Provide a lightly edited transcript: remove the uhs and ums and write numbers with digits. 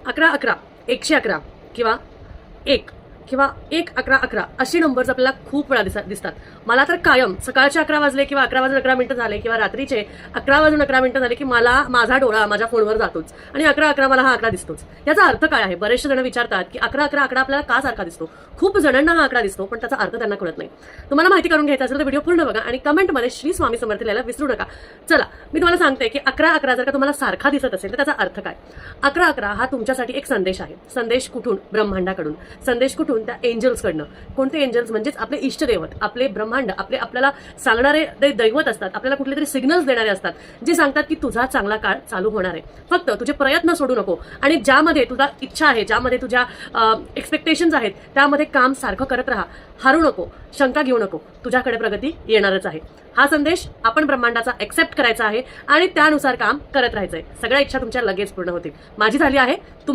11 111 किंवा 1 किंवा 1 11 11 अशी नंबर्स आपल्याला खूप वेळा दिसतात. मला तर कायम सकाळचे 11 वाजले किंवा 11 वाजून 11 मिनिटं झाले किंवा रात्रीचे 11 वाजून 11 मिनिटं झाले की मला माझा डोळा माझ्या फोनवर जातोच आणि 11 11 मला हा आकडा दिसतोच. याचा अर्थ काय आहे? बरेचसे जण विचारतात की 11 11 आकडा आपल्याला का सारखा दिसतो. खूप जणांना हा आकडा दिसतो पण त्याचा अर्थ त्यांना कळत नाही. तुम्हाला माहिती करून घ्यायचं असेल तर व्हिडिओ पूर्ण बघा आणि कमेंटमध्ये श्री स्वामी समर्थ लिहायला विसरू नका. चला मी तुम्हाला सांगते की 11 11 जर का तुम्हाला सारखा दिसत असेल तर त्याचा अर्थ काय. 11 11 हा तुमच्यासाठी एक संदेश आहे. संदेश कुठून? ब्रह्मांडाकडून. संदेश कुठून? त्या एंजल्सकडनं. कोणते एंजल्स? म्हणजेच आपले इष्टदेवत, आपले ब्रह्मांड, आपल्याला सांगणारे ते दैवत असतात. आपल्याला कुठले तरी सिग्नल्स देणारे असतात जे सांगतात की तुझा चांगला काळ चालू होणार आहे. फक्त तुझे प्रयत्न सोडू नको आणि ज्यामध्ये तुझा इच्छा आहे, ज्यामध्ये तुझ्या एक्सपेक्टेशन्स आहेत त्यामध्ये काम सारखं करत राहा. हारू नको, शंका घेऊ नको, तुझ्याकडे प्रगती येणारच आहे. हा संदेश आपण ब्रह्मांडाचा एक्सेप्ट करायचा आहे आणि त्यानुसार काम करत राहायचंय. सगळ्या इच्छा तुमच्या लगेच पूर्ण होतील. माझी झाली आहे.